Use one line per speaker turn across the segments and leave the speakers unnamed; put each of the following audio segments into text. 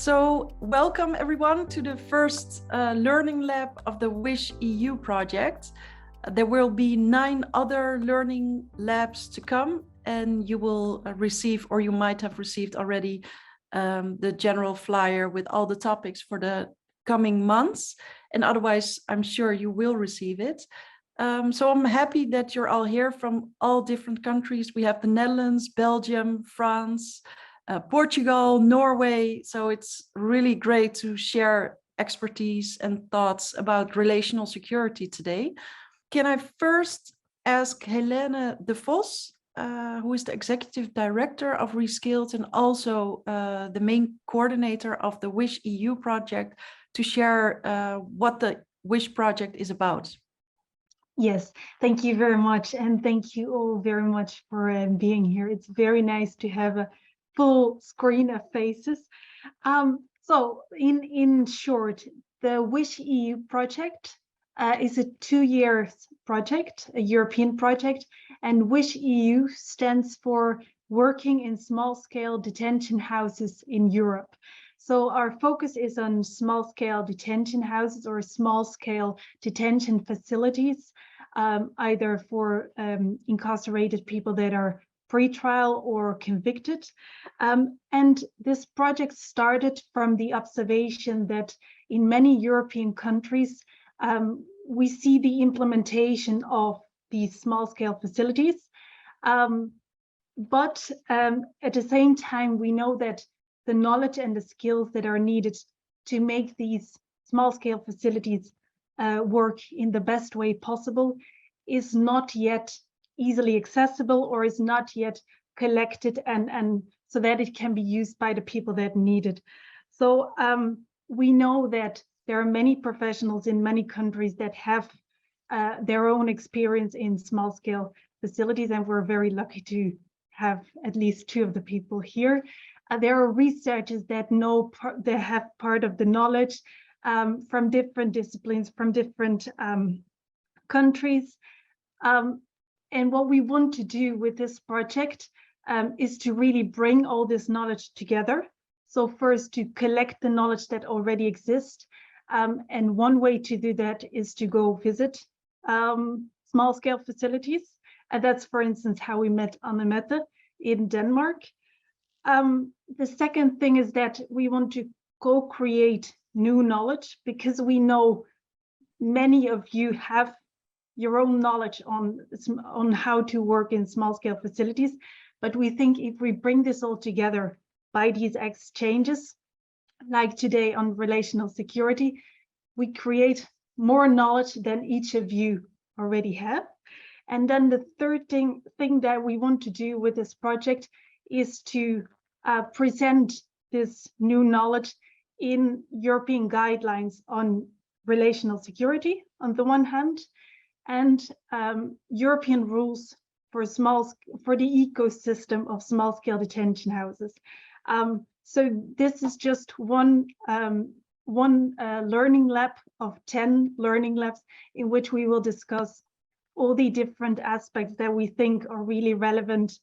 So welcome everyone to the first learning lab of the WISH EU project. There will be 9 other learning labs to come, and you will receive, or you might have received already, the general flyer with all the topics for the coming months. And otherwise, I'm sure you will receive it. So I'm happy that you're all here from all different countries. We have the Netherlands, Belgium, France, Portugal, Norway. So it's really great to share expertise and thoughts about relational security today. Can I first ask Helene de Vos, who is the Executive Director of Reskilled and also the main coordinator of the WISH EU project, to share what the WISH project is about.
Yes, thank you very much. And thank you all very much for being here. It's very nice to have a full screen of faces. So in short, the WISH EU project is a 2-year project, a European project, and WISH EU stands for Working in Small-Scale Detention Houses in Europe. So our focus is on small-scale detention houses or small-scale detention facilities, either for incarcerated people that are pre-trial or convicted. And this project started from the observation that in many European countries, we see the implementation of these small-scale facilities. But at the same time, we know that the knowledge and the skills that are needed to make these small-scale facilities work in the best way possible is not yet easily accessible, or is not yet collected and so that it can be used by the people that need it. So we know that there are many professionals in many countries that have their own experience in small-scale facilities, and we're very lucky to have at least 2 of the people here. There are researchers that they have part of the knowledge from different disciplines, from different countries. And what we want to do with this project is to really bring all this knowledge together. So first, to collect the knowledge that already exists. And one way to do that is to go visit small-scale facilities. And that's, for instance, how we met Annemette in Denmark. The second thing is that we want to co-create new knowledge, because we know many of you have your own knowledge on how to work in small-scale facilities. But we think if we bring this all together by these exchanges, like today on relational security, we create more knowledge than each of you already have. And then the third thing that we want to do with this project is to present this new knowledge in European guidelines on relational security on the one hand, and European rules for the ecosystem of small-scale detention houses. So this is just one learning lab of 10 learning labs in which we will discuss all the different aspects that we think are really relevant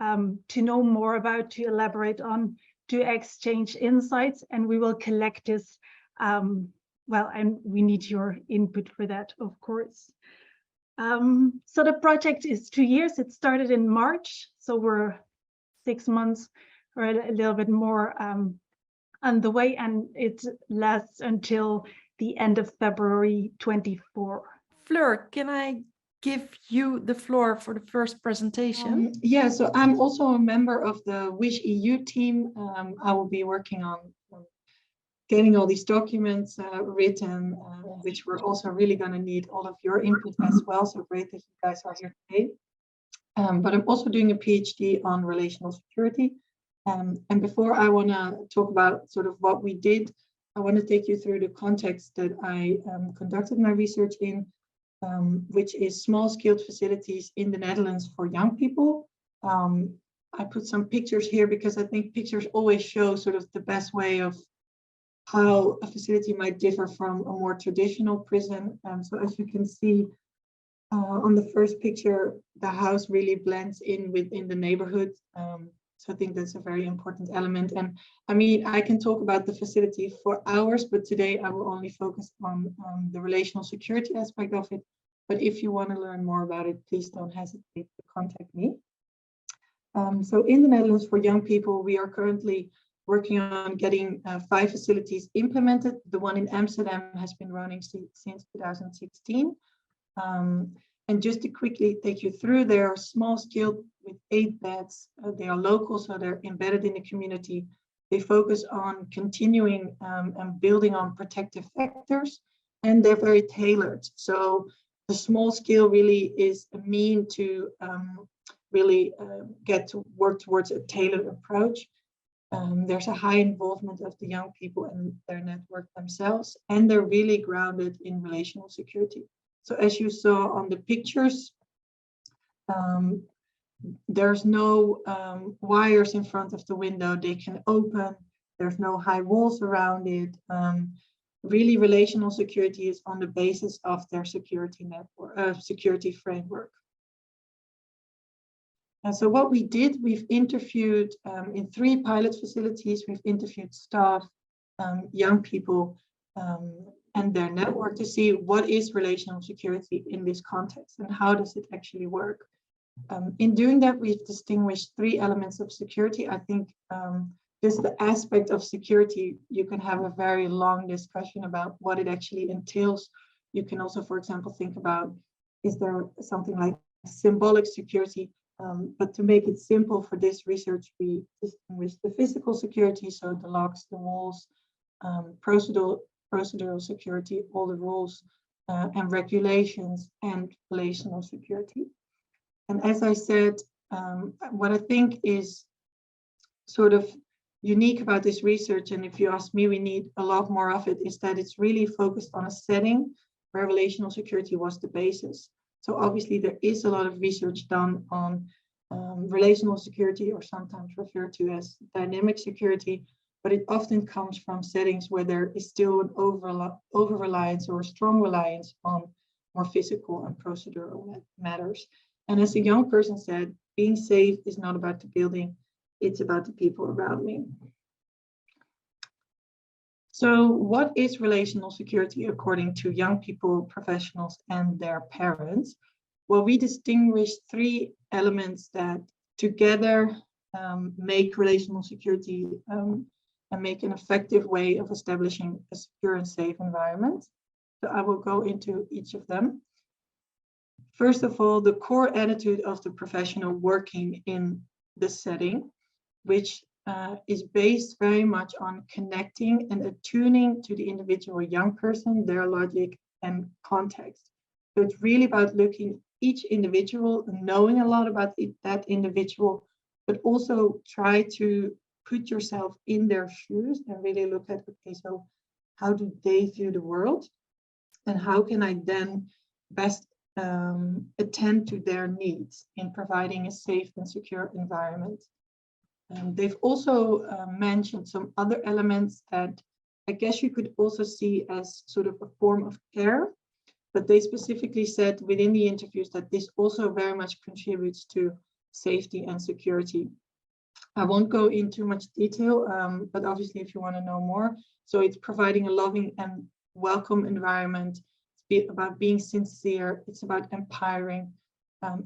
to know more about, to elaborate on, to exchange insights, and we will collect this. Well, and we need your input for that, of course. So the project is 2 years. It started in March, so we're 6 months or a little bit more on the way, and it lasts until the end of February 24.
Fleur, can I give you the floor for the first presentation?
Yeah, so I'm also a member of the WISH EU team. I will be working on getting all these documents written, which we're also really going to need all of your input as well. So great that you guys are here today. But I'm also doing a PhD on relational security. And before I want to talk about sort of what we did, I want to take you through the context that I conducted my research in, which is small-scale facilities in the Netherlands for young people. I put some pictures here because I think pictures always show sort of the best way of how a facility might differ from a more traditional prison. So as you can see on the first picture, the house really blends in within the neighborhood. So I think that's a very important element. And I mean, I can talk about the facility for hours, but today I will only focus on the relational security aspect of it. But if you want to learn more about it, please don't hesitate to contact me. So in the Netherlands for young people, we are currently working on getting 5 facilities implemented. The one in Amsterdam has been running since 2016. And just to quickly take you through, they are small scale with 8 beds. They are local, so they're embedded in the community. They focus on continuing and building on protective factors, and they're very tailored. So the small scale really is a mean to really get to work towards a tailored approach. There's a high involvement of the young people and their network themselves, and they're really grounded in relational security. So as you saw on the pictures, there's no wires in front of the window they can open. There's no high walls around it. Really, relational security is on the basis of their security network, security framework. And so what we did, we've interviewed in 3 pilot facilities, we've interviewed staff, young people, and their network to see what is relational security in this context and how does it actually work. In doing that, we've distinguished 3 elements of security. I think just the aspect of security, you can have a very long discussion about what it actually entails. You can also, for example, think about, is there something like symbolic security? But to make it simple for this research, we distinguish the physical security, so the locks, the walls, procedural security, all the rules and regulations, and relational security. And as I said, what I think is sort of unique about this research, and if you ask me, we need a lot more of it, is that it's really focused on a setting where relational security was the basis. So obviously there is a lot of research done on relational security, or sometimes referred to as dynamic security, but it often comes from settings where there is still an over-reliance or a strong reliance on more physical and procedural matters. And as a young person said, being safe is not about the building, it's about the people around me. So what is relational security according to young people, professionals, and their parents? Well, we distinguish 3 elements that together make relational security and make an effective way of establishing a secure and safe environment. So I will go into each of them. First of all, the core attitude of the professional working in the setting, which is based very much on connecting and attuning to the individual young person, their logic and context. So it's really about looking each individual, knowing a lot about that individual, but also try to put yourself in their shoes and really look at, okay, so how do they view the world? And how can I then best attend to their needs in providing a safe and secure environment? They've also mentioned some other elements that I guess you could also see as sort of a form of care, but they specifically said within the interviews that this also very much contributes to safety and security. I won't go into much detail, but obviously if you want to know more, so it's providing a loving and welcome environment. It's about being sincere, it's about empowering.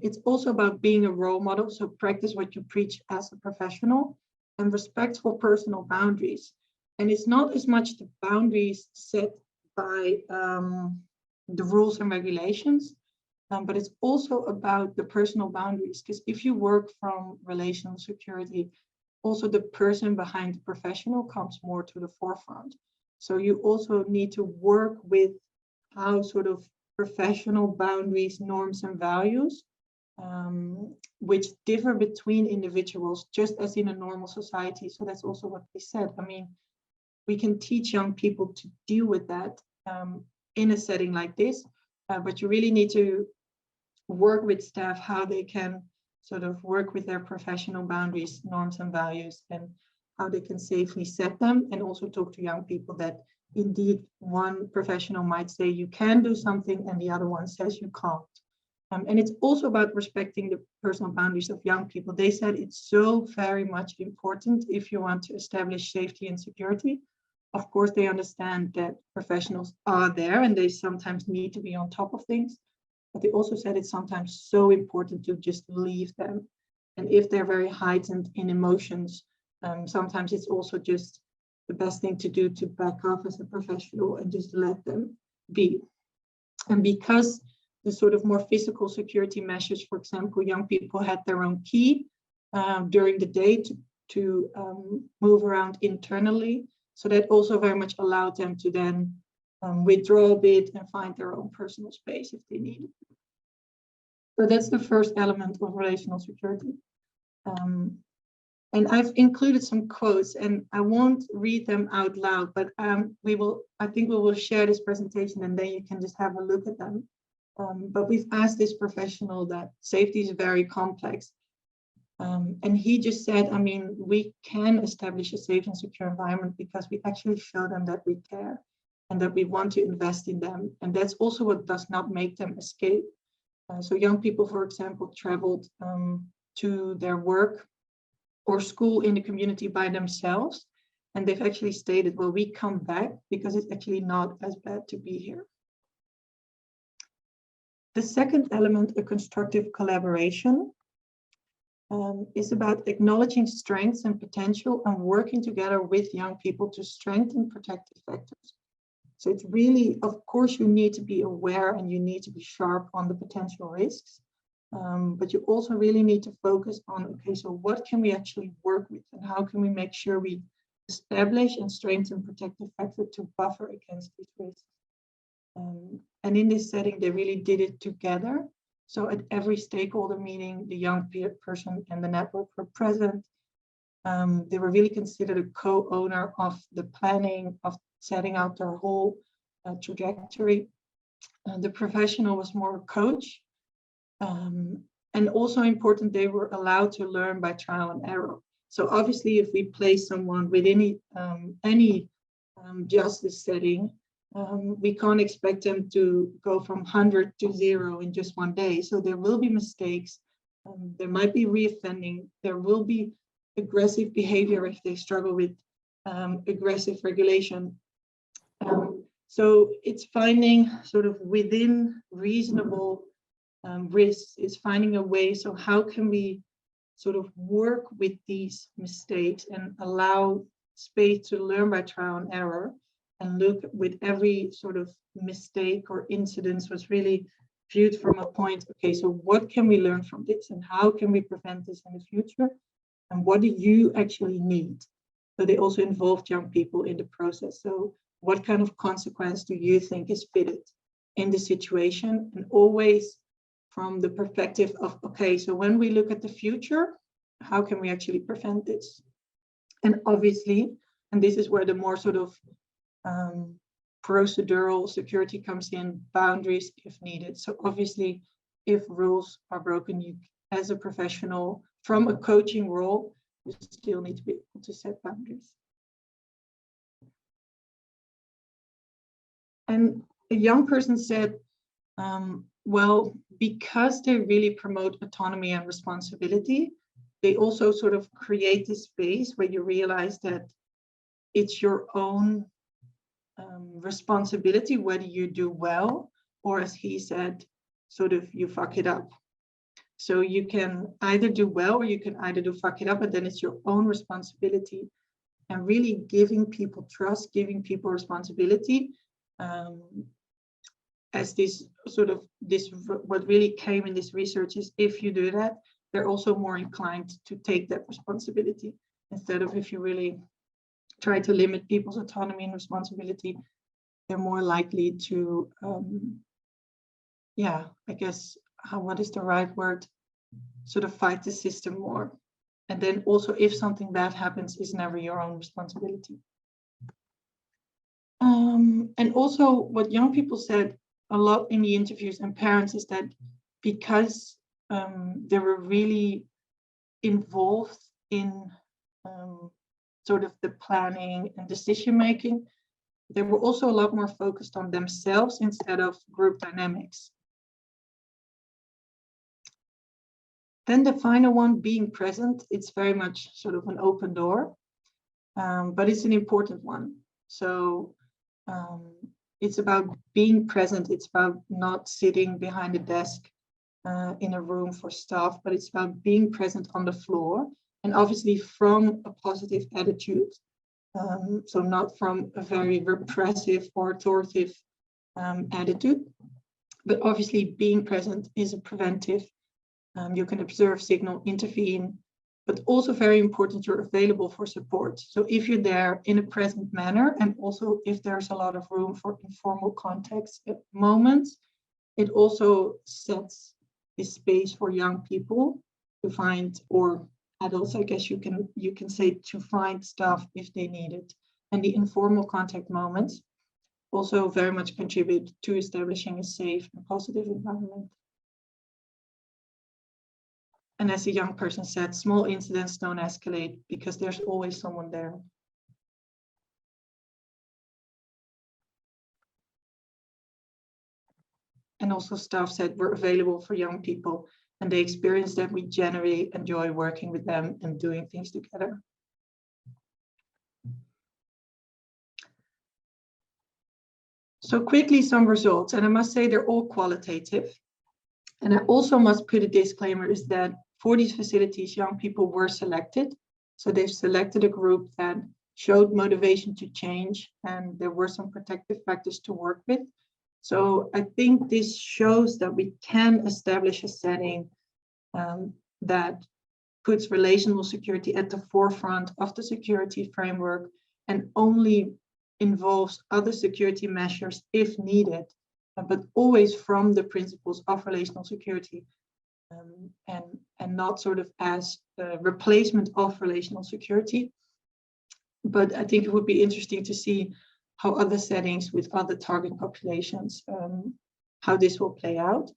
It's also about being a role model, so practice what you preach as a professional, and respectful personal boundaries. And it's not as much the boundaries set by the rules and regulations, but it's also about the personal boundaries, because if you work from relational security, also the person behind the professional comes more to the forefront. So you also need to work with how sort of professional boundaries, norms, and values, which differ between individuals, just as in a normal society. So that's also what they said. I mean, we can teach young people to deal with that in a setting like this, but you really need to work with staff how they can sort of work with their professional boundaries, norms, and values, and how they can safely set them, and also talk to young people that indeed one professional might say you can do something and the other one says you can't. And it's also about respecting the personal boundaries of young people. They said it's so very much important if you want to establish safety and security. Of course, they understand that professionals are there and they sometimes need to be on top of things. But they also said it's sometimes so important to just leave them. And if they're very heightened in emotions, sometimes it's also just the best thing to do to back off as a professional and just let them be. And because the sort of more physical security measures, for example, young people had their own key during the day to move around internally. So that also very much allowed them to then withdraw a bit and find their own personal space if they needed. So that's the first element of relational security. And I've included some quotes, and I won't read them out loud, but I think we will share this presentation and then you can just have a look at them. But we've asked this professional that safety is very complex. And he just said, I mean, we can establish a safe and secure environment because we actually show them that we care and that we want to invest in them. And that's also what does not make them escape. So young people, for example, traveled to their work or school in the community by themselves. And they've actually stated, well, we come back because it's actually not as bad to be here. The second element, a constructive collaboration, is about acknowledging strengths and potential and working together with young people to strengthen protective factors. So it's really, of course, you need to be aware and you need to be sharp on the potential risks. But you also really need to focus on, okay, so what can we actually work with and how can we make sure we establish and strengthen protective factors to buffer against these risks. And in this setting, they really did it together. So at every stakeholder meeting, the young person and the network were present. They were really considered a co-owner of the planning, of setting out their whole trajectory. The professional was more a coach. And also important, they were allowed to learn by trial and error. So obviously, if we place someone within any justice setting, we can't expect them to go from 100 to 0 in just one day. So there will be mistakes. There might be reoffending. There will be aggressive behavior if they struggle with aggressive regulation. So it's finding sort of within reasonable risks, is finding a way. So how can we sort of work with these mistakes and allow space to learn by trial and error, and look with every sort of mistake or incident was really viewed from a point, okay, so what can we learn from this and how can we prevent this in the future? And what do you actually need? So they also involved young people in the process. So what kind of consequence do you think is fitted in the situation? And always from the perspective of, okay, so when we look at the future, how can we actually prevent this? And obviously, and this is where the more sort of procedural security comes in, boundaries if needed. So obviously, if rules are broken, you as a professional from a coaching role, you still need to be able to set boundaries. And a young person said, well, because they really promote autonomy and responsibility, they also sort of create this space where you realize that it's your own responsibility whether you do well, or as he said, sort of you fuck it up. So you can either do well or you can either do fuck it up, and then it's your own responsibility. And really giving people trust, giving people responsibility, as this sort of what really came in this research is if you do that, they're also more inclined to take that responsibility, instead of if you really try to limit people's autonomy and responsibility, they're more likely to, yeah, I guess, what is the right word? Sort of fight the system more. And then also if something bad happens, it's never your own responsibility. And also what young people said a lot in the interviews and parents is that because they were really involved in sort of the planning and decision making, they were also a lot more focused on themselves instead of group dynamics. Then the final one, being present, it's very much sort of an open door, but it's an important one. So it's about being present. It's about not sitting behind a desk in a room for staff, but it's about being present on the floor, and obviously from a positive attitude. So not from a very repressive or authoritative attitude, but obviously being present is a preventive. You can observe, signal, intervene, but also very important, you're available for support. So if you're there in a present manner, and also if there's a lot of room for informal context at moments, it also sets the space for young people to find, or adults, I guess you can say, to find stuff if they need it. And the informal contact moments also very much contribute to establishing a safe and positive environment. And as a young person said, small incidents don't escalate because there's always someone there. And also staff said we're available for young people, and they experience that we generally enjoy working with them and doing things together. So quickly, some results, and I must say they're all qualitative. And I also must put a disclaimer is that for these facilities, young people were selected. So they've selected a group that showed motivation to change, and there were some protective factors to work with. So I think this shows that we can establish a setting that puts relational security at the forefront of the security framework and only involves other security measures if needed, but always from the principles of relational security, and not sort of as a replacement of relational security. But I think it would be interesting to see how other settings with other target populations, how this will play out.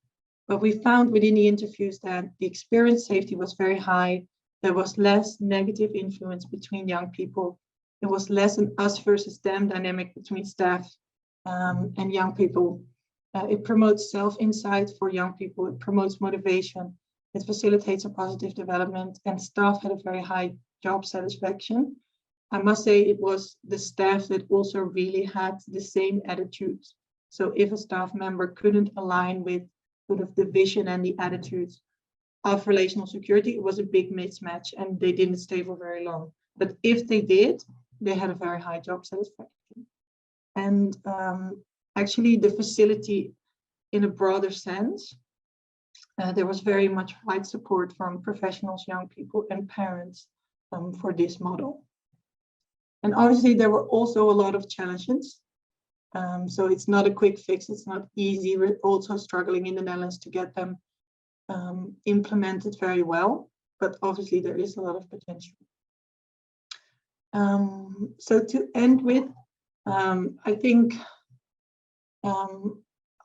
But we found within the interviews that the experience safety was very high. There was less negative influence between young people. There was less an us versus them dynamic between staff and young people. It promotes self-insight for young people. It promotes motivation. It facilitates a positive development, and staff had a very high job satisfaction. I must say it was the staff that also really had the same attitudes. So if a staff member couldn't align with sort of the vision and the attitudes of relational security, it was a big mismatch and they didn't stay for very long. But if they did, they had a very high job satisfaction. And actually the facility in a broader sense, there was very much wide support from professionals, young people and parents for this model. And obviously there were also a lot of challenges. So it's not a quick fix, it's not easy. We're also struggling in the Netherlands to get them implemented very well, but obviously there is a lot of potential. So to end with, I think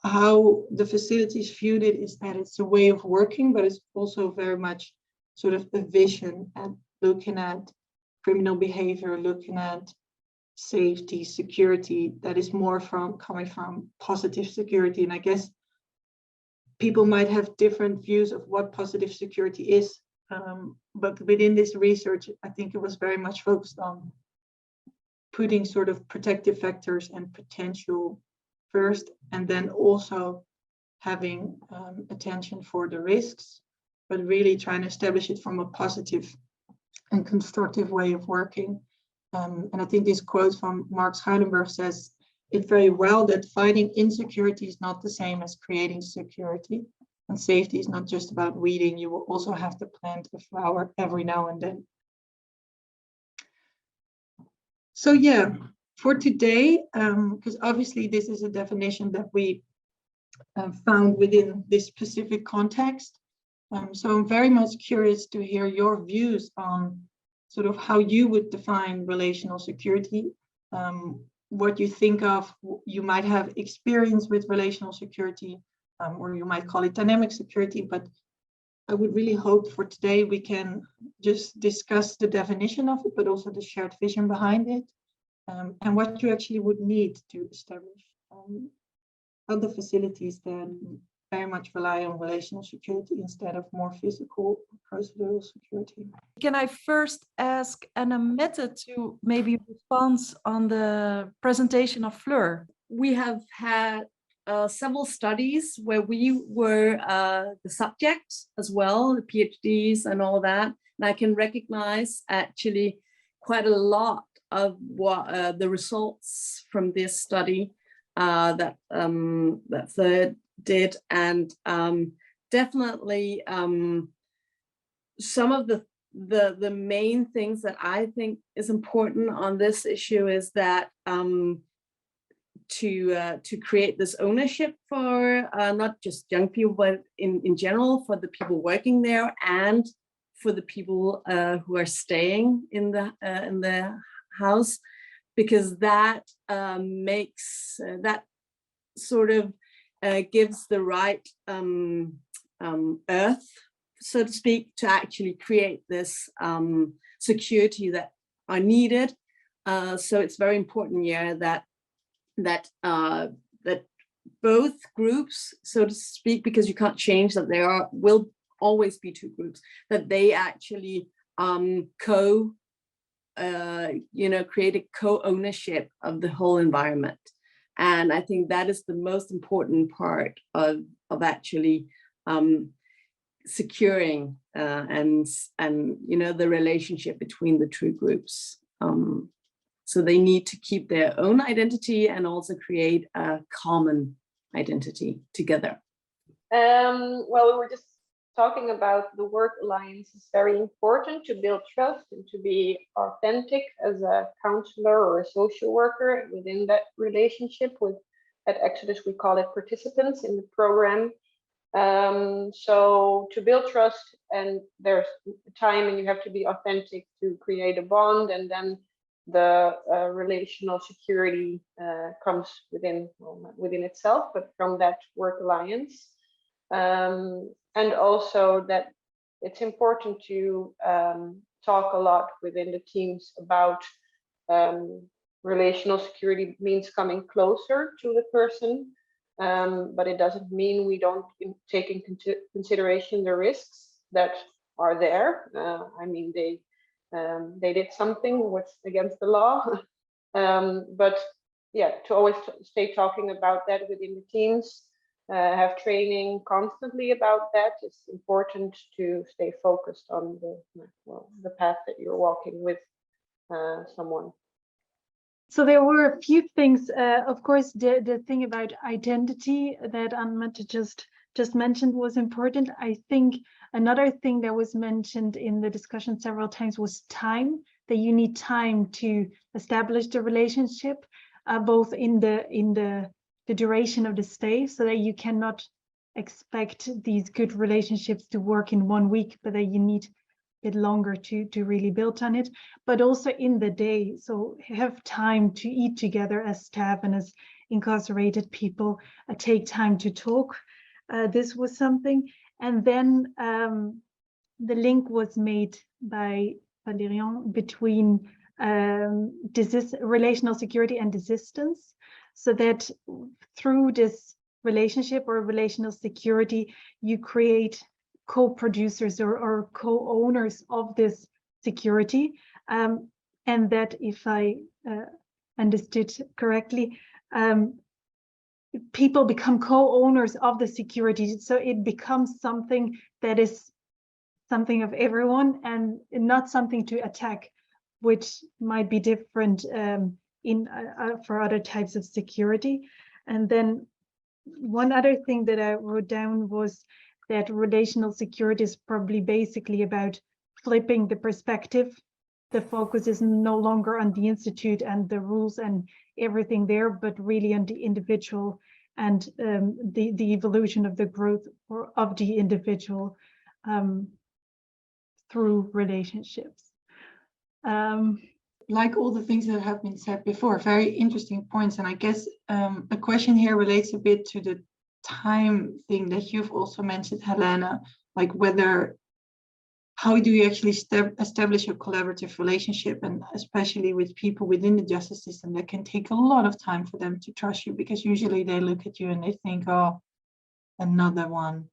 how the facilities viewed it is that it's a way of working, but it's also very much sort of a vision and looking at criminal behavior, looking at safety, security, that is more coming from positive security. And I guess people might have different views of what positive security is, but within this research, I think it was very much focused on putting sort of protective factors and potential first, and then also having attention for the risks, but really trying to establish it from a positive and constructive way of working. And I think this quote from Mark Schuilenberg says it very well, that fighting insecurity is not the same as creating security. And safety is not just about weeding, you will also have to plant a flower every now and then. So yeah, for today, because obviously this is a definition that we found within this specific context. So I'm very much curious to hear your views on sort of how you would define relational security, what you think of, you might have experience with relational security, or you might call it dynamic security, but I would really hope for today we can just discuss the definition of it, but also the shared vision behind it, and what you actually would need to establish other facilities that very much rely on relational security instead of more physical procedural security.
Can I first ask Anna Mette to maybe respond on the presentation of Fleur?
We have had several studies where we were the subject as well, the PhDs and all that. And I can recognize actually quite a lot of what the results from this study that Fleur did, and definitely some of the main things that I think is important on this issue is that to create this ownership for not just young people, but in general for the people working there and for the people who are staying in the house, because that makes that sort of gives the right earth, so to speak, to actually create this security that are needed. So it's very important, yeah, that both groups, so to speak, because you can't change that there will always be two groups, that they actually create a co-ownership of the whole environment. And I think that is the most important part of actually securing and the relationship between the two groups. So they need to keep their own identity and also create a common identity together.
Well, we were just talking about the work alliance is very important to build trust and to be authentic as a counselor or a social worker within that relationship with, at Exodus, we call it participants in the program. So to build trust, and there's time and you have to be authentic to create a bond, and then the relational security comes within, well, not within itself, but from that work alliance. And also that it's important to talk a lot within the teams about relational security means coming closer to the person, but it doesn't mean we don't take into consideration the risks that are there. I mean, they did something what's against the law, but yeah, to always stay talking about that within the teams. Have training constantly about that. It's important to stay focused on the path that you're walking with someone.
So there were a few things. Of course, the thing about identity that Anne-Mette just mentioned was important. I think another thing that was mentioned in the discussion several times was time. That you need time to establish the relationship, both in the duration of the stay, so that you cannot expect these good relationships to work in 1 week, but that you need a bit longer to really build on it, but also in the day. So have time to eat together as staff and as incarcerated people, take time to talk. This was something. And then the link was made by Valérian between relational security and desistance. So that through this relationship or relational security, you create co-producers or co-owners of this security. And that, if I understood correctly, people become co-owners of the security. So it becomes something that is something of everyone and not something to attack, which might be different for other types of security. And then one other thing that I wrote down was that relational security is probably basically about flipping the perspective. The focus is no longer on the institute and the rules and everything there, but really on the individual and the evolution of the growth of the individual through relationships.
Like all the things that have been said before, very interesting points. And I guess a question here relates a bit to the time thing that you've also mentioned, Helena, like how do you actually establish a collaborative relationship, and especially with people within the justice system, that can take a lot of time for them to trust you, because usually they look at you and they think, oh, another one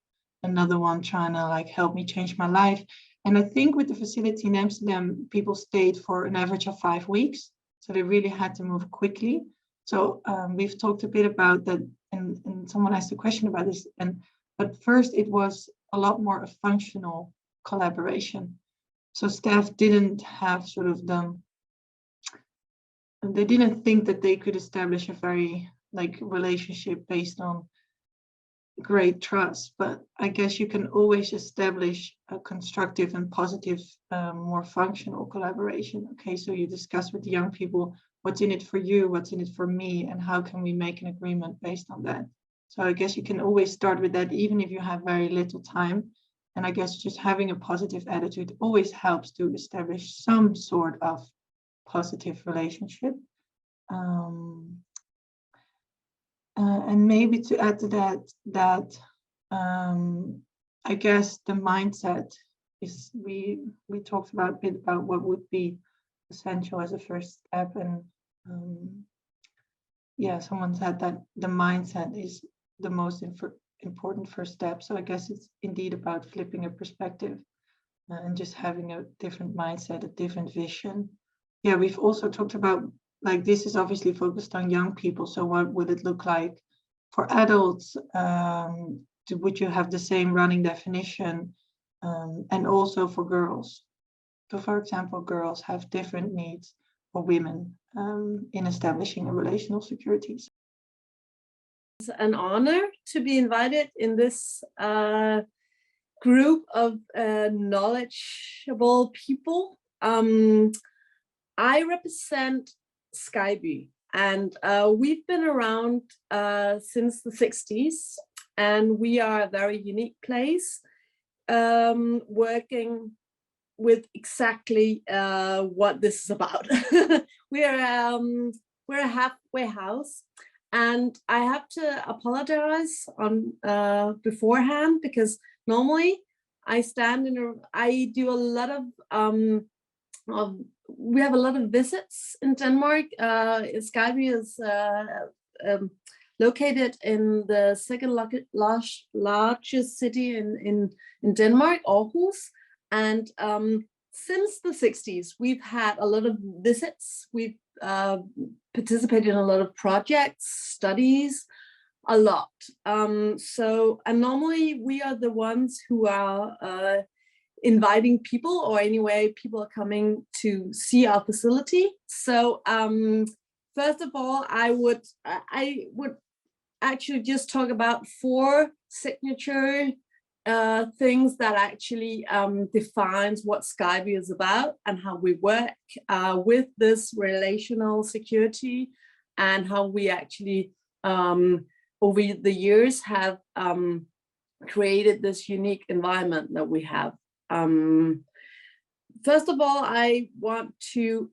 trying to like help me change my life. And I think with the facility in Amsterdam, people stayed for an average of 5 weeks. So they really had to move quickly. So we've talked a bit about that, and someone asked a question about this. But first, it was a lot more a functional collaboration. So staff didn't have sort of they didn't think that they could establish a very like relationship based on great trust. But I guess you can always establish a constructive and positive, more functional collaboration. Okay, so you discuss with the young people what's in it for you, what's in it for me, and how can we make an agreement based on that. So I guess you can always start with that, even if you have very little time. And I guess just having a positive attitude always helps to establish some sort of positive relationship. And maybe to add to that I guess the mindset is, we talked about a bit about what would be essential as a first step, and yeah, someone said that the mindset is the most important first step. So I guess it's indeed about flipping a perspective and just having a different mindset, a different vision. Yeah, we've also talked about, like, this is obviously focused on young people. So what would it look like for adults? Would you have the same running definition? And also for girls. So for example, girls have different needs for women in establishing a relational security.
It's an honor to be invited in this group of knowledgeable people. I represent Skyby, and we've been around since the 60s, and we are a very unique place, working with exactly what this is about. We're a halfway house, and I have to apologize on beforehand, because normally I do a lot of we have a lot of visits in Denmark. Skyby is located in the second largest city in Denmark, Aarhus. And since the 60s, we've had a lot of visits. We've participated in a lot of projects, studies, a lot. And normally we are the ones who are inviting people, or anyway, people are coming to see our facility. So first of all, I would actually just talk about 4 signature things that actually defines what Skyby is about, and how we work with this relational security, and how we actually over the years have created this unique environment that we have. First of all, I want to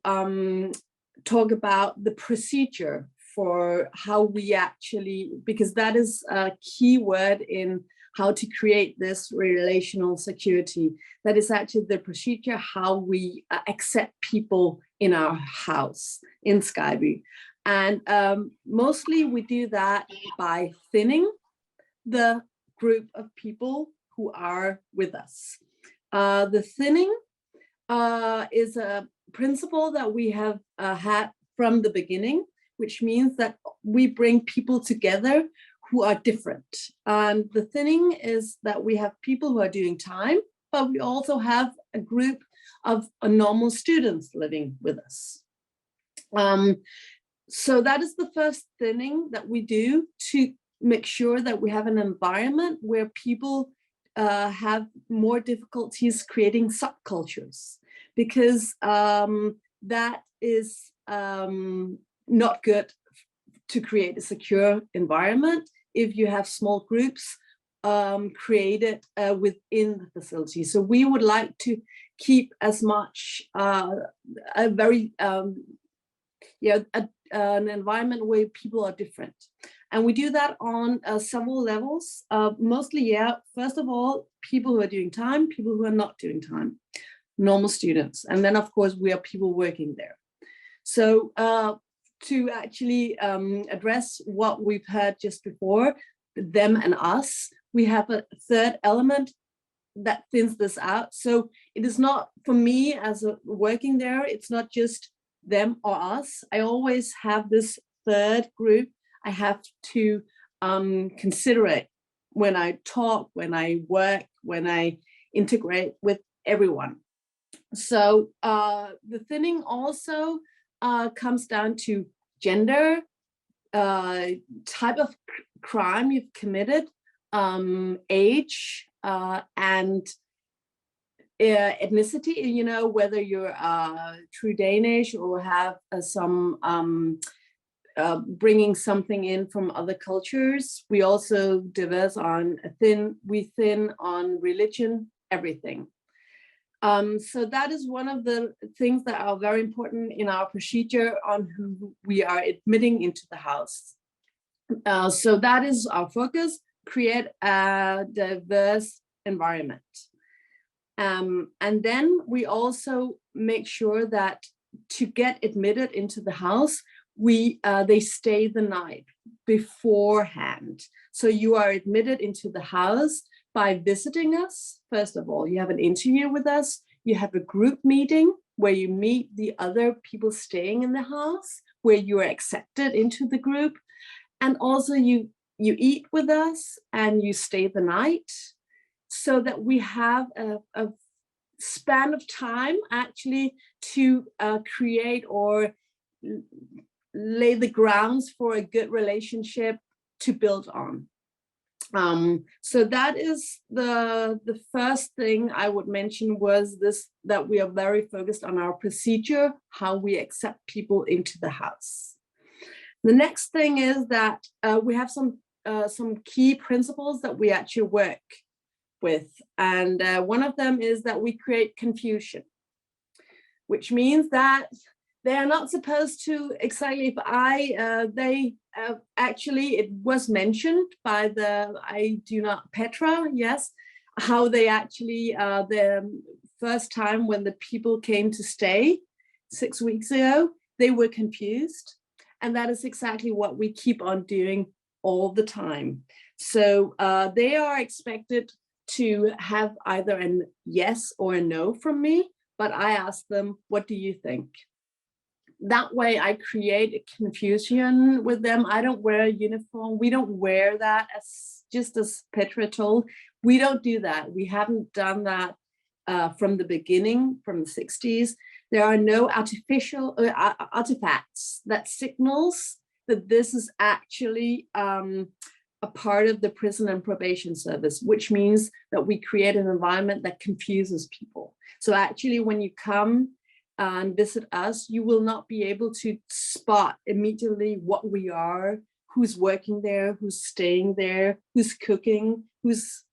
talk about the procedure for how we actually, because that is a key word in how to create this relational security. That is actually the procedure, how we accept people in our house, in Skyby. And mostly we do that by thinning the group of people who are with us. The thinning is a principle that we have had from the beginning, which means that we bring people together who are different. And the thinning is that we have people who are doing time, but we also have a group of normal students living with us. So that is the first thinning that we do, to make sure that we have an environment where people have more difficulties creating subcultures, because that is not good to create a secure environment if you have small groups created within the facility. So we would like to keep as much a very an environment where people are different. And we do that on several levels. Mostly, first of all, people who are doing time, people who are not doing time, normal students. And then, of course, we are people working there. So to actually address what we've heard just before, them and us. We have a third element that thins this out. So it is not, for me as a working there, it's not just them or us. I always have this third group I have to consider it when I talk, when I work, when I integrate with everyone. So the thinning also comes down to gender, type of crime you've committed, age, and ethnicity, you know, whether you're true Danish or have some bringing something in from other cultures. We also diverse on we thin on religion, everything. So that is one of the things that are very important in our procedure on who we are admitting into the house. So that is our focus, create a diverse environment. And then we also make sure that to get admitted into the house, they stay the night beforehand. So you are admitted into the house by visiting us. First of all, you have an interview with us. You have a group meeting where you meet the other people staying in the house, where you are accepted into the group. And also you eat with us and you stay the night, so that we have a span of time actually to create or lay the grounds for a good relationship to build on. So that is the first thing I would mention, was this, that we are very focused on our procedure, how we accept people into the house. The next thing is that we have some key principles that we actually work with. And one of them is that we create confusion, which means that they are not supposed to exactly, actually, it was mentioned by Petra, yes, how they actually, the first time when the people came to stay 6 weeks ago, they were confused. And that is exactly what we keep on doing all the time. So they are expected to have either a yes or a no from me, but I ask them, what do you think? That way I create a confusion with them. I don't wear a uniform. We don't wear that, just as Petra told. We don't do that. We haven't done that from the beginning, from the 60s. There are no artificial artifacts that signals that this is actually a part of the prison and probation service, which means that we create an environment that confuses people. So actually, when you come and visit us, you will not be able to spot immediately what we are, who's working there, who's staying there, who's cooking, who's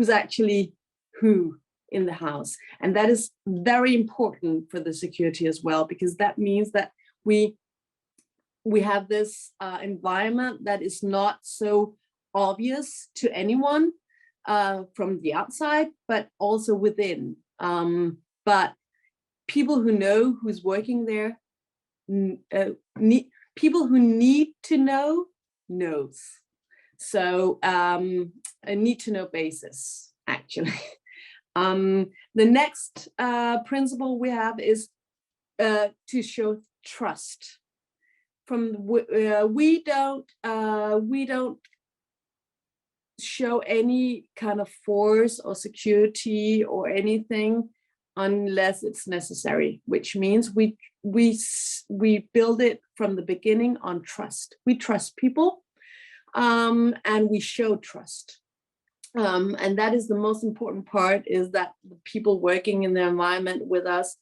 actually who in the house. And that is very important for the security as well, because that means that we have this environment that is not so obvious to anyone from the outside, but also within. But people who know who's working there, people who need to know knows. So a need to know basis, actually. The next principle we have is to show trust. We don't show any kind of force or security or anything unless it's necessary, which means we build it from the beginning on trust. We trust people, and we show trust. And that is the most important part, is that the people working in the environment with us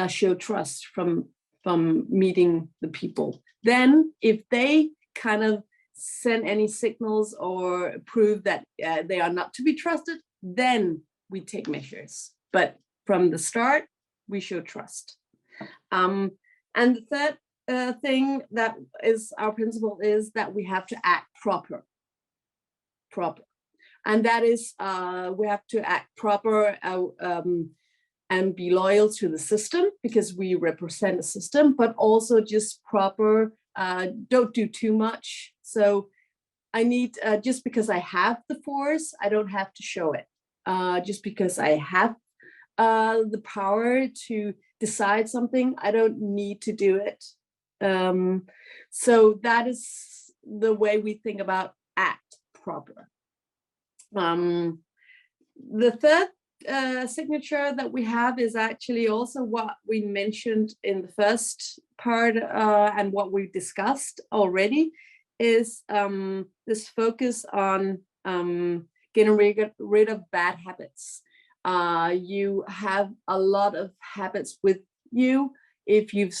show trust from meeting the people. Then if they kind of send any signals or prove that they are not to be trusted, then we take measures. But from the start, we show trust. And the third thing that is our principle is that we have to act proper. And that is, we have to act proper and be loyal to the system, because we represent a system, but also just proper, don't do too much. So I need, just because I have the force, I don't have to show it. Just because I have the power to decide something, I don't need to do it. So that is the way we think about act proper. The third signature that we have is actually also what we mentioned in the first part, and what we discussed already, is this focus on getting rid of bad habits. You have a lot of habits with you if you've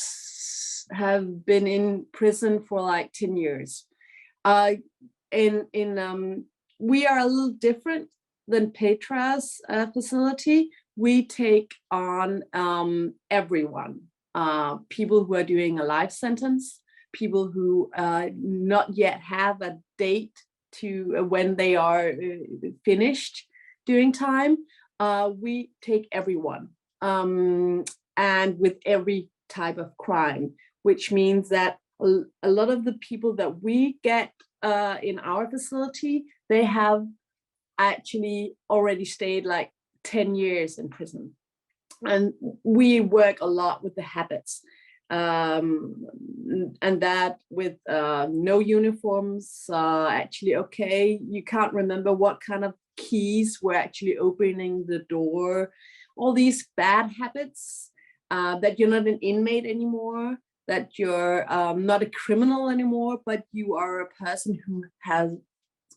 have been in prison for like 10 years. We are a little different than Petra's facility. We take on everyone, people who are doing a life sentence, people who not yet have a date to when they are finished doing time. We take everyone, and with every type of crime, which means that a lot of the people that we get in our facility, they have actually already stayed like 10 years in prison. And we work a lot with the habits, and that with no uniforms, actually, okay, you can't remember what kind of keys were actually opening the door, all these bad habits, that you're not an inmate anymore, that you're not a criminal anymore, but you are a person who has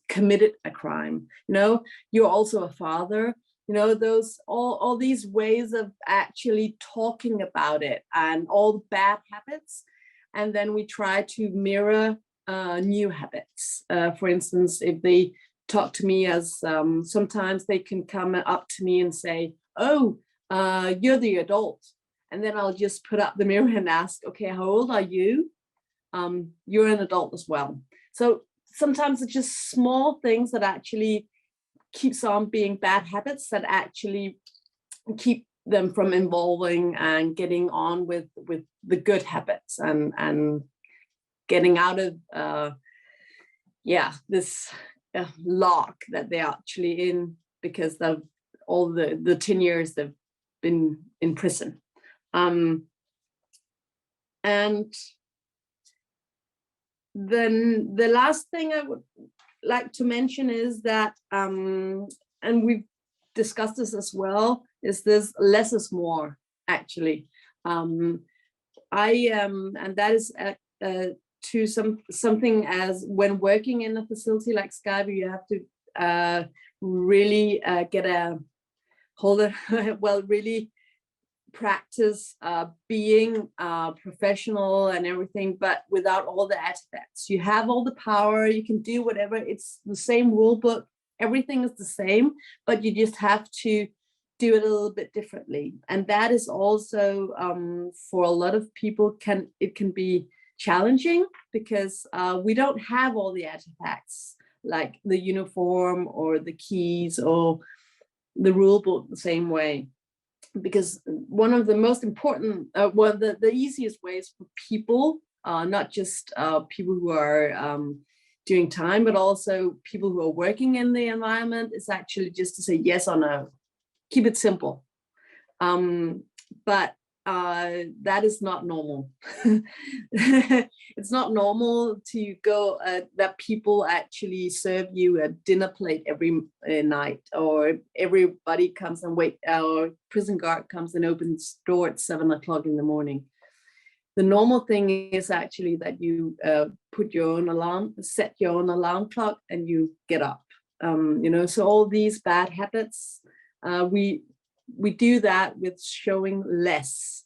committed a crime. You know, you're also a father. You know, those all these ways of actually talking about it and all the bad habits, and then we try to mirror new habits. For instance, if they talk to me as sometimes they can come up to me and say, "Oh, you're the adult," and then I'll just put up the mirror and ask, "Okay, how old are you? You're an adult as well." So sometimes it's just small things that actually keeps on being bad habits that actually keep them from evolving and getting on with the good habits and getting out of this lock that they're actually in because of all the 10 years they've been in prison. And then the last thing I would like to mention is that, and we've discussed this as well, is this less is more, actually. And that is to something as when working in a facility like Skype, you have to really get a hold of, well, really practice being professional and everything, but without all the artifacts. You have all the power, you can do whatever, it's the same rule book, everything is the same, but you just have to do it a little bit differently. And that is also for a lot of people it can be challenging because we don't have all the artifacts like the uniform or the keys or the rule book the same way. Because one of the most important, the easiest ways for people, not just people who are doing time, but also people who are working in the environment, is actually just to say yes or no. Keep it simple. But that is not normal. It's not normal to go that people actually serve you a dinner plate every night, or everybody comes and our prison guard comes and opens the door at 7 o'clock in the morning. The normal thing is actually that you put your own alarm, set your own alarm clock, and you get up. You know, so all these bad habits, we do that with showing less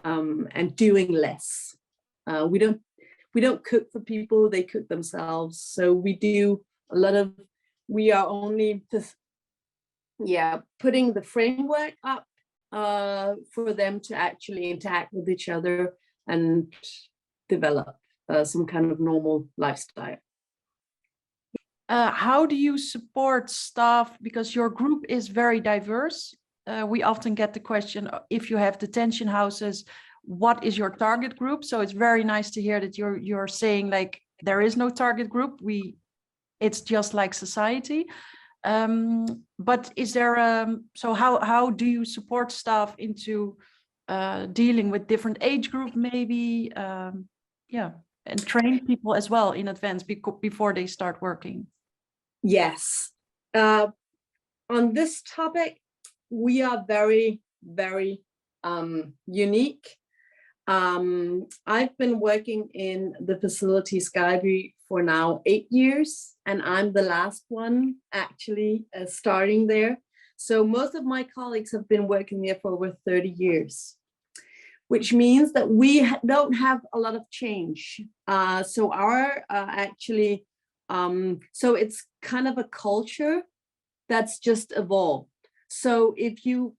and doing less. We don't cook for people, they cook themselves. So we do a lot of, we are only just, putting the framework up for them to actually interact with each other and develop some kind of normal lifestyle.
How do you support staff? Because your group is very diverse. We often get the question, if you have detention houses, what is your target group? So it's very nice to hear that you're saying like there is no target group. We it's just like society. But is there so how do you support staff into dealing with different age group maybe, yeah, and train people as well in advance before they start working?
Yes. On this topic, we are very, very unique. I've been working in the facility Skyby for now 8 years, and I'm the last one actually starting there. So most of my colleagues have been working there for over 30 years, which means that we don't have a lot of change. So our actually, so it's kind of a culture that's just evolved. So if you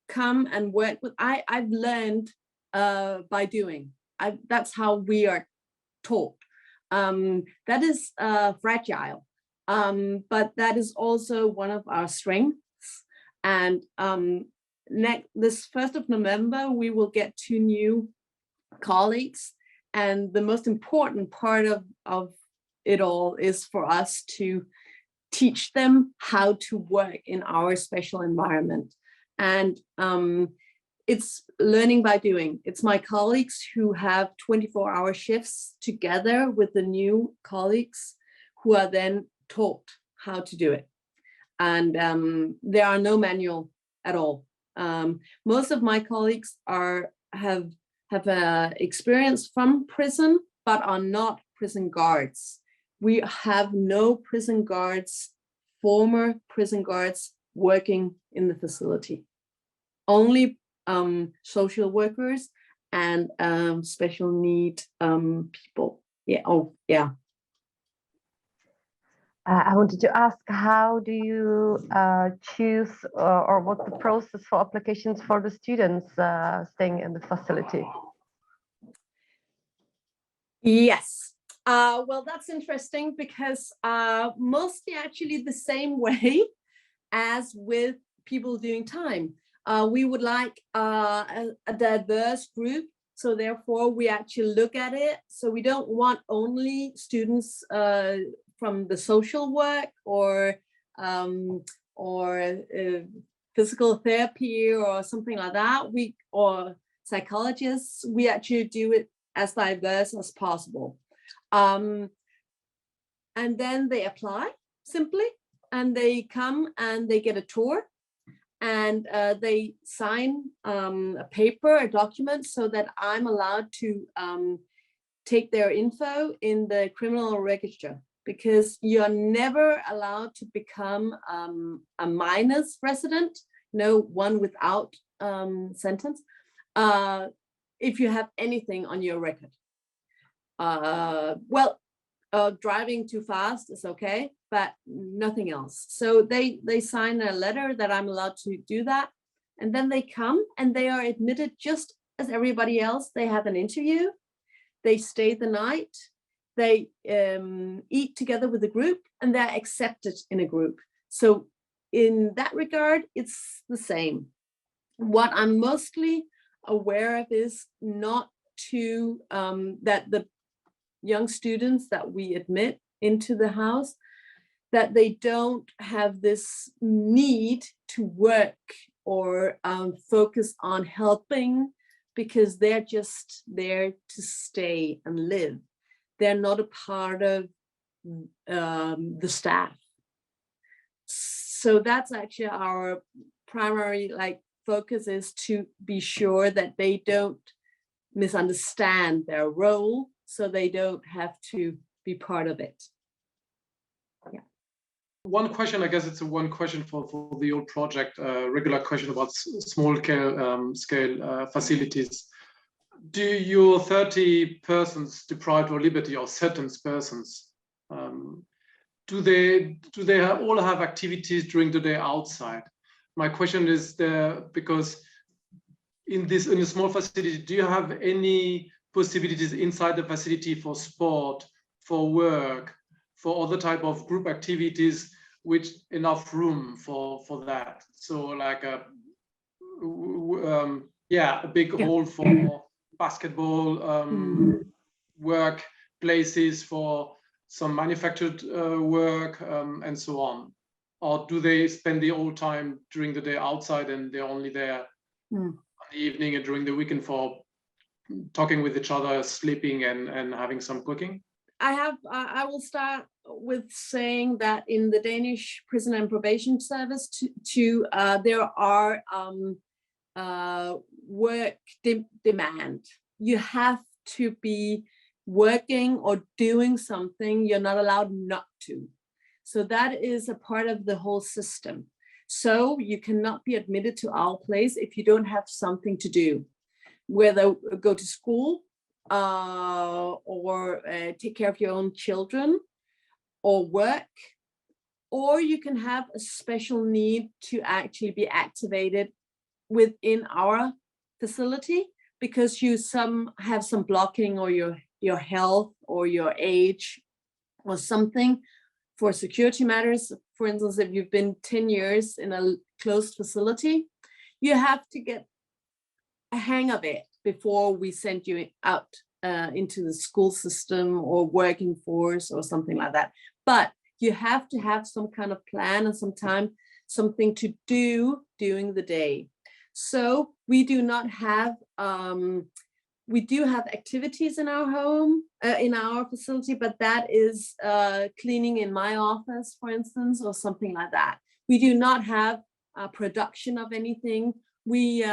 come and work with, I've learned by doing. That's how we are taught. That is fragile, but that is also one of our strengths. And this 1st of November, we will get 2 new colleagues. And the most important part of it all is for us to teach them how to work in our special environment. And it's learning by doing. It's my colleagues who have 24-hour shifts together with the new colleagues who are then taught how to do it. And there are no manual at all. Most of my colleagues have experience from prison, but are not prison guards. We have no prison guards, former prison guards working in the facility. Only social workers and special need people. Yeah. Oh, yeah.
I wanted to ask, how do you choose or what's the process for applications for the students staying in the facility?
Yes. Well, that's interesting because mostly actually the same way as with people doing time. We would like a diverse group. So therefore, we actually look at it. So we don't want only students from the social work or physical therapy or something like that. Or psychologists. We actually do it as diverse as possible. And then they apply simply, and they come and they get a tour, and they sign a paper, a document, so that I'm allowed to take their info in the criminal register, because you're never allowed to become a minus resident, no one without sentence, if you have anything on your record. Driving too fast is okay, but nothing else. So they sign a letter that I'm allowed to do that. And then they come and they are admitted just as everybody else. They have an interview, they stay the night, they eat together with a group, and they're accepted in a group. So in that regard, it's the same. What I'm mostly aware of is not to, that the young students that we admit into the house, that they don't have this need to work or focus on helping, because they're just there to stay and live. They're not a part of the staff. So that's actually our primary focus, is to be sure that they don't misunderstand their role, so they don't have to be part of it. Yeah.
One question, I guess it's one question for the old project, regular question about small scale facilities. Do your 30 persons deprived of liberty or sentenced persons, do they all have activities during the day outside? My question is there because in a small facility, do you have any possibilities inside the facility for sport, for work, for other type of group activities with enough room for that? So like a big hall for basketball, work places for some manufactured work, and so on? Or do they spend the whole time during the day outside and they're only there on the evening and during the weekend for talking with each other, sleeping and having some cooking?
I will start with saying that in the Danish Prison and Probation Service, there are work demand. You have to be working or doing something. You're not allowed not to. So that is a part of the whole system. So you cannot be admitted to our place if you don't have something to do, whether go to school, or take care of your own children, or work, or you can have a special need to actually be activated within our facility because you have some blocking, or your health or your age or something for security matters. For instance, if you've been 10 years in a closed facility, you have to get a hang of it before we send you out into the school system or working force or something like that. But you have to have some kind of plan and something to do during the day. So we do not have, we do have activities in our home, in our facility, but that is cleaning in my office, for instance, or something like that. We do not have a production of anything. We,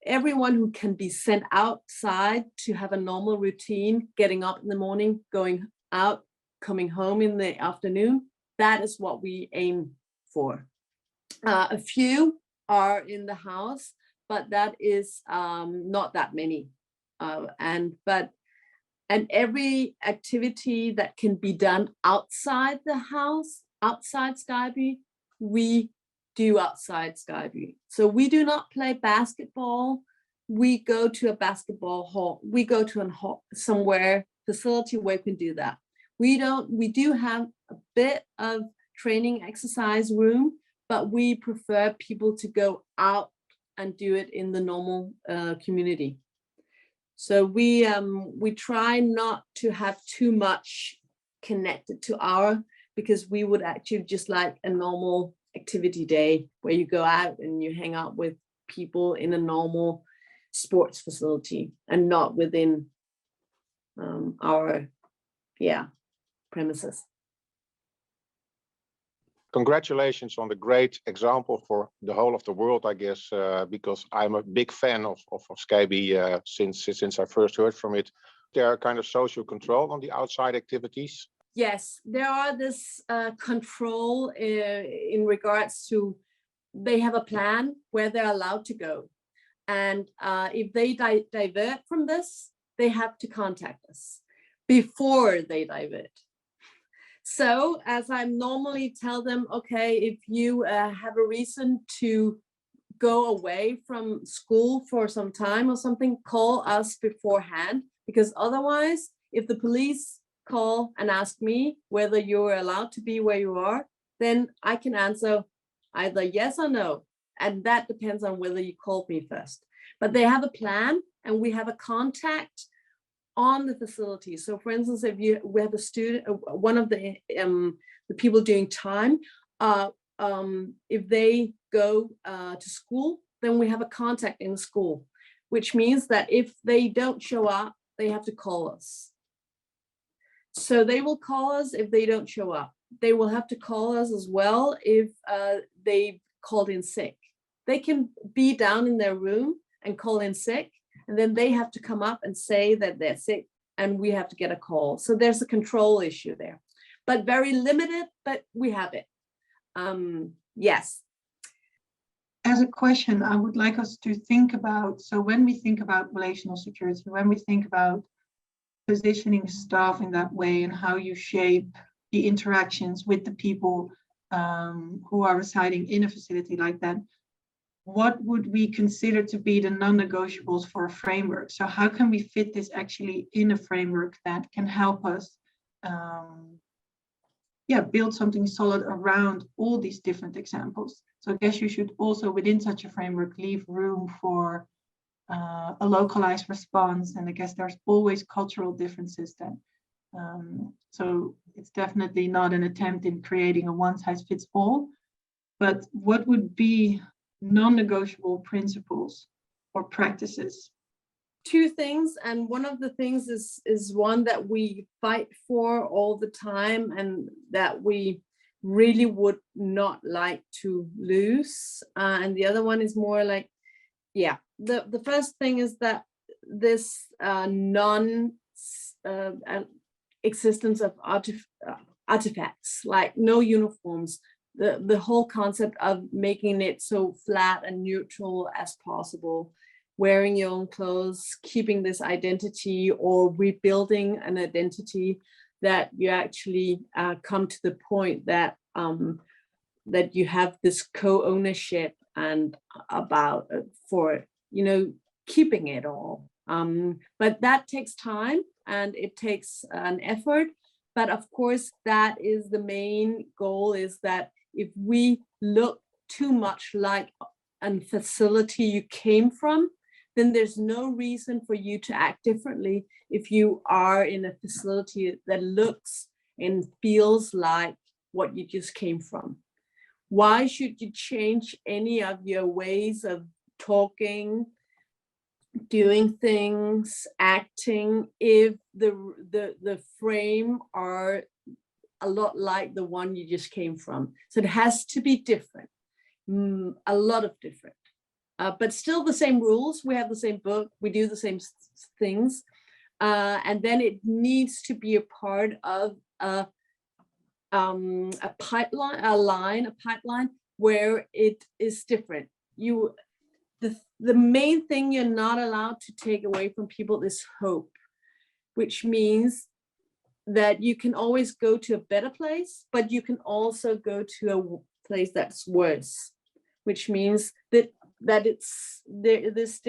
everyone who can be sent outside to have a normal routine, getting up in the morning, going out, coming home in the afternoon, that is what we aim for. A few are in the house, but that is not that many. And every activity that can be done outside the house, outside Skyby, we do outside Skyby. So we do not play basketball. We go to a basketball hall. We go to a hall, somewhere, facility where we can do that. We do have a bit of training exercise room, but we prefer people to go out and do it in the normal community. So we try not to have too much connected to our, because we would actually just like a normal activity day where you go out and you hang out with people in a normal sports facility and not within our premises.
Congratulations on the great example for the whole of the world, I guess, because I'm a big fan of Skyby since I first heard from it. There are kind of social control on the outside activities.
Yes, there are this control in regards to, they have a plan where they're allowed to go. And if they divert from this, they have to contact us before they divert. So as I normally tell them, okay, if you have a reason to go away from school for some time or something, call us beforehand, because otherwise, if the police call and ask me whether you're allowed to be where you are, then I can answer either yes or no. And that depends on whether you called me first. But they have a plan and we have a contact on the facility. So for instance, if we have a student, one of the people doing time, if they go to school, then we have a contact in the school, which means that if they don't show up, they have to call us. So they will call us if they don't show up. They will have to call us as well if they called in sick. They can be down in their room and call in sick, and then they have to come up and say that they're sick, and we have to get a call. So there's a control issue there, but very limited, but we have it. Yes.
As a question, I would like us to think about, so when we think about relational security, when we think about positioning staff in that way and how you shape the interactions with the people who are residing in a facility like that, what would we consider to be the non-negotiables for a framework? So how can we fit this actually in a framework that can help us build something solid around all these different examples? So I guess you should also, within such a framework, leave room for a localized response. And I guess there's always cultural differences that So it's definitely not an attempt in creating a one-size-fits-all, but what would be non-negotiable principles or practices?
Two things, and one of the things is one that we fight for all the time and that we really would not like to lose, and the other one is more like, yeah, the first thing is that this non existence of artifacts, like no uniforms, the whole concept of making it so flat and neutral as possible, wearing your own clothes, keeping this identity or rebuilding an identity, that you actually come to the point that that you have this co-ownership and about for, you know, keeping it all. But that takes time and it takes an effort. But of course, that is the main goal, is that if we look too much like a facility you came from, then there's no reason for you to act differently if you are in a facility that looks and feels like what you just came from. Why should you change any of your ways of talking, doing things, acting, if the frame are a lot like the one you just came from? So it has to be different, a lot of different. But still the same rules, we have the same book, we do the same things. And then it needs to be a part of a pipeline where it is different. The main thing you're not allowed to take away from people is hope, which means that you can always go to a better place, but you can also go to a place that's worse, which means that it's this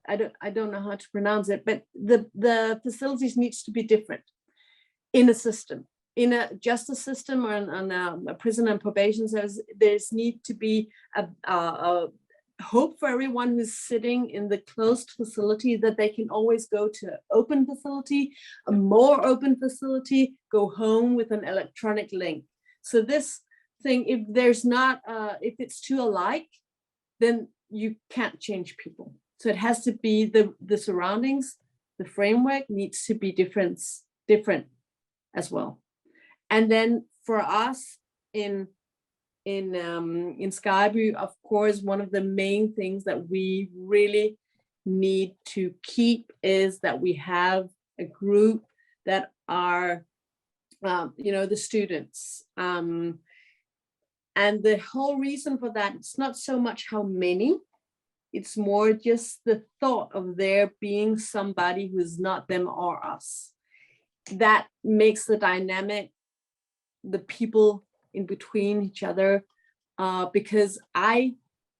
I don't know how to pronounce it, but the facilities needs to be different in a system, in a justice system or on a prison and probation service. There's need to be a hope for everyone who's sitting in the closed facility, that they can always go to an open facility, a more open facility, go home with an electronic link. So this thing, if there's not, if it's too alike, then you can't change people. So it has to be the surroundings, the framework needs to be different as well. And then for us in Skyby, of course, one of the main things that we really need to keep is that we have a group that are, you know, the students. And the whole reason for that, it's not so much how many, it's more just the thought of there being somebody who is not them or us. That makes the dynamic, the people in between each other, because I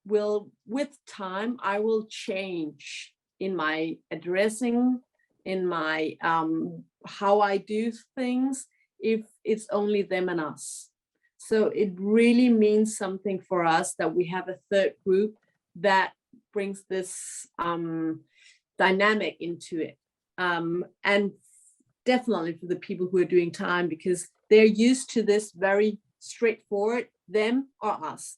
will, with time, I will change in my addressing, in my how I do things, if it's only them and us. So it really means something for us that we have a third group that brings this dynamic into it. And definitely for the people who are doing time, because they're used to this very straightforward, them or us.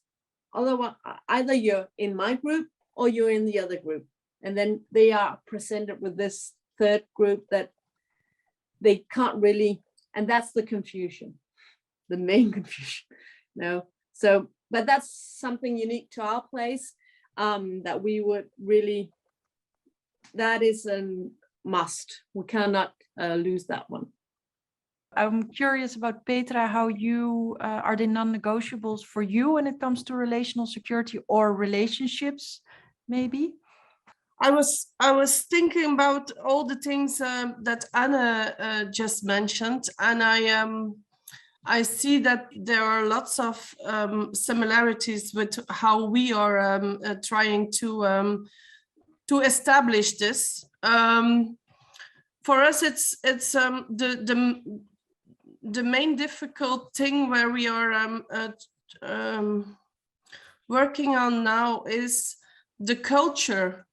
Otherwise, either you're in my group or you're in the other group. And then they are presented with this third group that they can't really, and that's the confusion, the main confusion. No, so, but that's something unique to our place, that we would really, that is a must. We cannot lose that one.
I'm curious about Petra, how you are the non-negotiables for you when it comes to relational security or relationships, maybe?
I was thinking about all the things that Anna just mentioned, and I see that there are lots of similarities with how we are trying to establish this. For us, it's the main difficult thing where we are working on now is the culture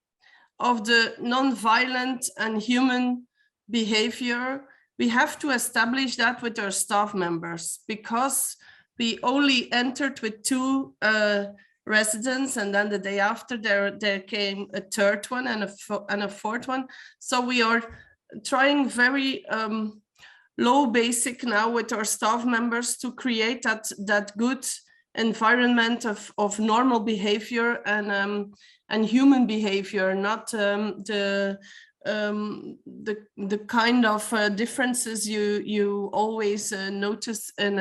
of the non-violent and human behavior we have to establish that with our staff members, because we only entered with 2 residents, and then the day after there came a 3rd one and a 4th one. So we are trying very low basic now with our staff members to create that good environment of normal behavior and human behavior, not the kind of differences you always notice in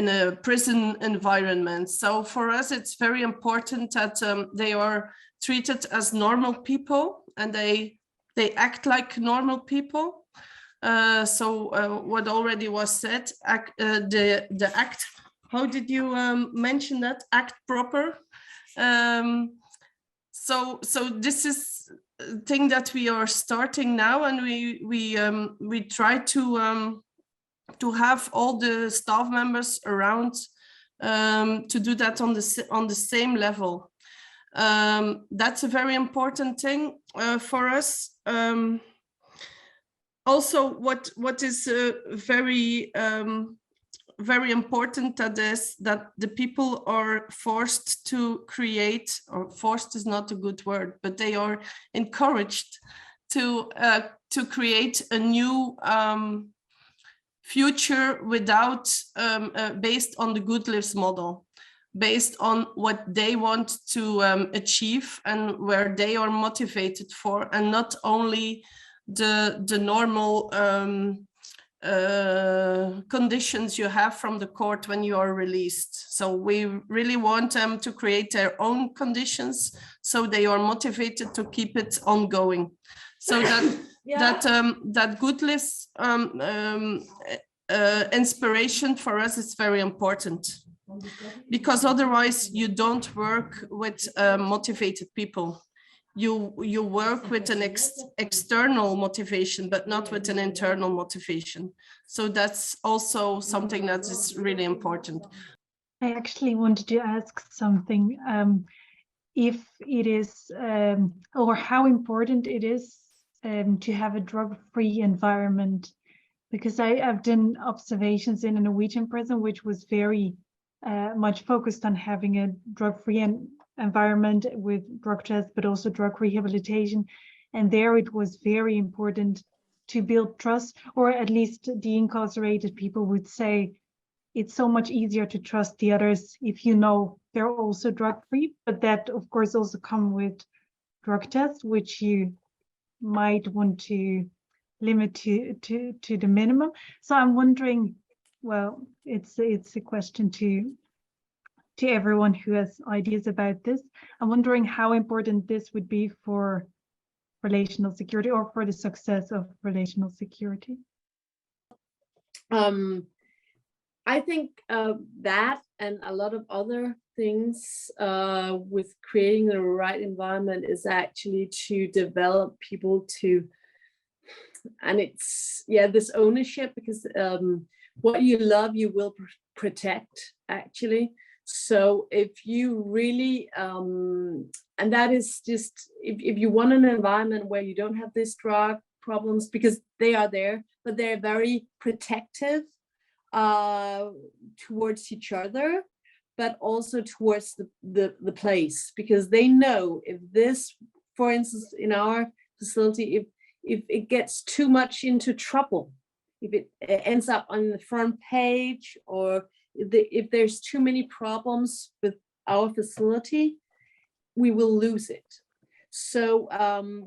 a prison environment. So for us, it's very important that they are treated as normal people, and they act like normal people. So what already was said, the act, how did you mention that? Act proper. So this is a thing that we are starting now, and we try to have all the staff members around to do that on the same level. That's a very important thing for us. Also, what is very important that the people are forced to create, or forced is not a good word, but they are encouraged to create a new future without based on the good lives model, based on what they want to achieve and where they are motivated for, and not only the normal conditions you have from the court when you are released. So we really want them to create their own conditions, so they are motivated to keep it ongoing. So that that good lives inspiration for us is very important, because otherwise you don't work with motivated people. You work with an external motivation, but not with an internal motivation. So that's also something that is really important.
I actually wanted to ask something, if it is, or how important it is to have a drug-free environment, because I've done observations in a Norwegian prison, which was very much focused on having a drug-free environment with drug tests, but also drug rehabilitation. And there it was very important to build trust, or at least the incarcerated people would say it's so much easier to trust the others if you know they're also drug-free. But that, of course, also come with drug tests, which you might want to limit to the minimum. So I'm wondering, well, it's a question to everyone who has ideas about this. I'm wondering how important this would be for relational security, or for the success of relational security.
I think that and a lot of other things with creating the right environment is actually to develop people to, and it's, this ownership, because what you love, you will protect, actually. So if you really, and that is just, if you want an environment where you don't have these drug problems, because they are there, but they're very protective towards each other, but also towards the place, because they know if this, for instance, in our facility, if it gets too much into trouble, if it ends up on the front page, or if there's too many problems with our facility, we will lose it. So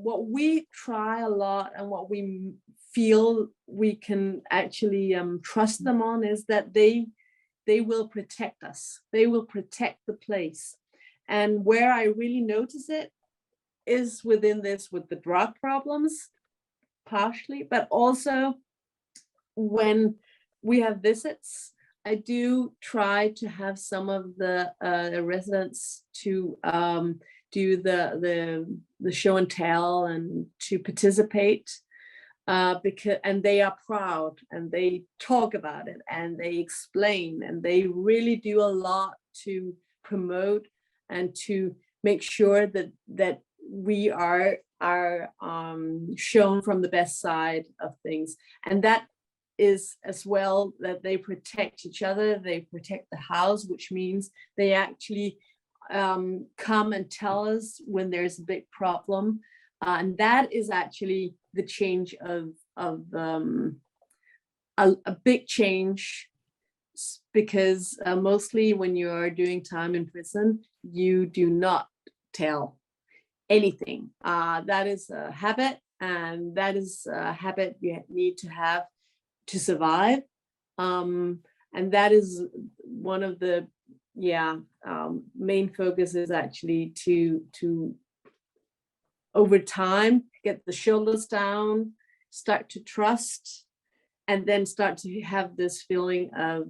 what we try a lot, and what we feel we can actually trust them on, is that they will protect us. They will protect the place. And where I really notice it is within this, with the drug problems, partially, but also when we have visits. I do try to have some of the residents to do the show and tell, and to participate, because, and they are proud, and they talk about it, and they explain, and they really do a lot to promote and to make sure that we are shown from the best side of things, and that is as well that they protect each other, they protect the house, which means they actually come and tell us when there's a big problem, and that is actually the change of a big change, because mostly when you're doing time in prison, you do not tell anything. That is a habit, and that is a habit you need to have to survive. And that is one of the main focus is actually to over time get the shoulders down, start to trust, and then start to have this feeling of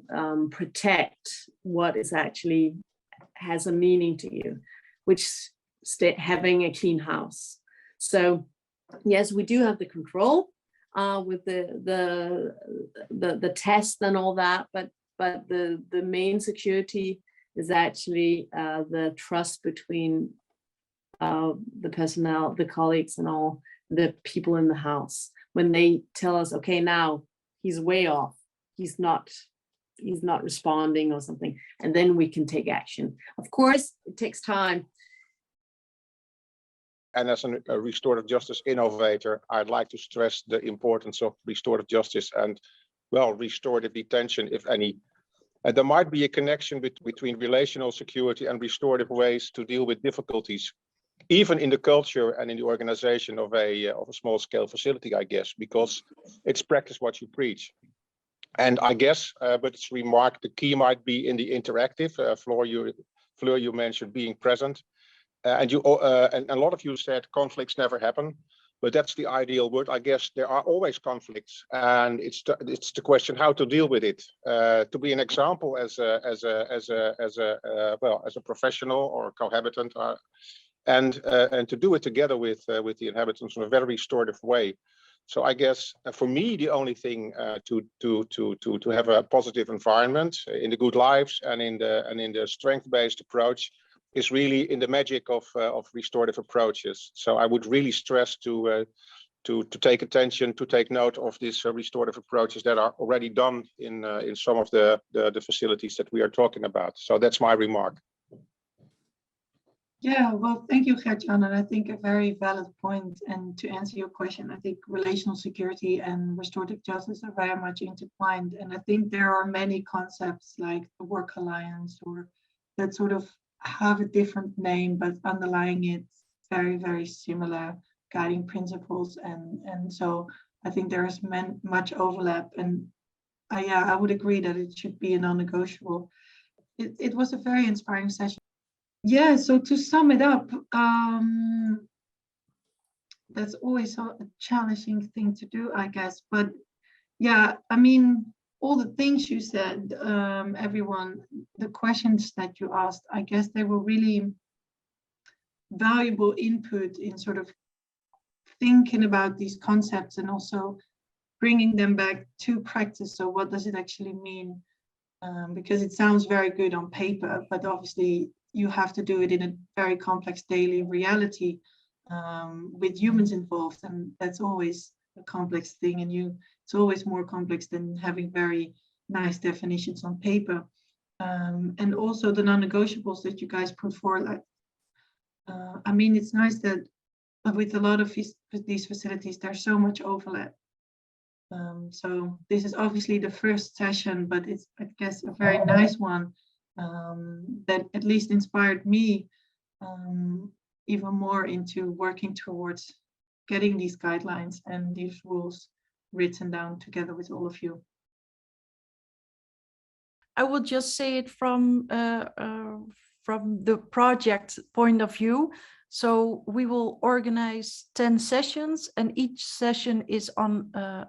protect what is actually has a meaning to you, which having a clean house. So yes, we do have the control with the test and all that, but the main security is actually the trust between the personnel, the colleagues, and all the people in the house. When they tell us, okay, now he's way off, he's not responding or something, and then we can take action. Of course, it takes time.
And as a restorative justice innovator, I'd like to stress the importance of restorative justice and, well, restorative detention, if any. There might be a connection between relational security and restorative ways to deal with difficulties, even in the culture and in the organization of a small-scale facility, I guess, because it's practice what you preach. And I guess, but it's remarked, the key might be in the interactive. Fleur, you mentioned being present. And a lot of you said conflicts never happen, but that's the ideal word. I guess there are always conflicts, and it's the question how to deal with it. To be an example as a professional or cohabitant, and to do it together with the inhabitants in a very restorative way. So I guess for me the only thing to have a positive environment in the good lives and in the strength-based approach is really in the magic of restorative approaches. So I would really stress to take attention, to take note of these restorative approaches that are already done in some of the facilities that we are talking about. So that's my remark.
Yeah, well, thank you, Gert-Jan, and I think a very valid point. And to answer your question, I think relational security and restorative justice are very much intertwined. And I think there are many concepts like the work alliance or that sort of have a different name, but underlying it very, very similar guiding principles. And so I think there is much overlap. And I would agree that it should be a non-negotiable. It was a very inspiring session. Yeah, so to sum it up, that's always a challenging thing to do, I guess. But yeah, I mean, all the things you said, everyone, the questions that you asked, I guess they were really valuable input in sort of thinking about these concepts and also bringing them back to practice. So what does it actually mean? Because it sounds very good on paper, but obviously you have to do it in a very complex daily reality with humans involved, and that's always a complex thing, and it's always more complex than having very nice definitions on paper. And also the non-negotiables that you guys put forward. I mean, it's nice that with a lot of these facilities, there's so much overlap. So this is obviously the first session, but it's, I guess, a very nice one that at least inspired me even more into working towards getting these guidelines and these rules written down together with all of you.
I will just say it from the project point of view. So we will organize 10 sessions, and each session is on a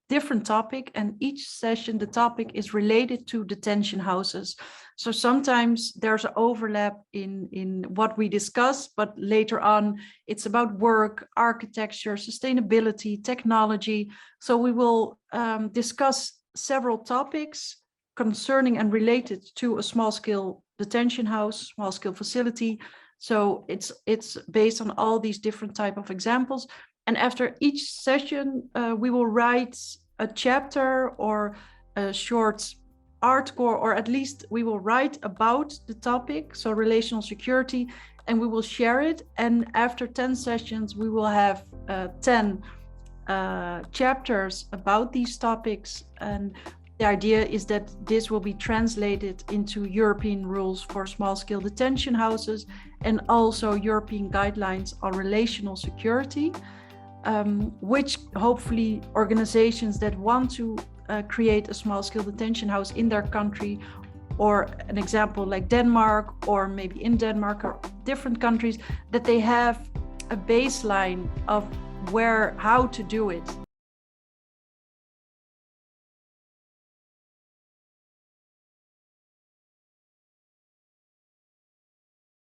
different topic, and each session the topic is related to detention houses. So sometimes there's an overlap in what we discuss, but later on it's about work, architecture, sustainability, technology. So we will discuss several topics concerning and related to a small-scale detention house, small-scale facility. So it's based on all these different type of examples. And after each session, we will write a chapter or a short article, or at least we will write about the topic, so relational security, and we will share it. And after 10 sessions, we will have 10 chapters about these topics. And the idea is that this will be translated into European rules for small-scale detention houses and also European guidelines on relational security, which hopefully organizations that want to create a small-scale detention house in their country, or an example like Denmark, or maybe in Denmark or different countries, that they have a baseline of how to do it.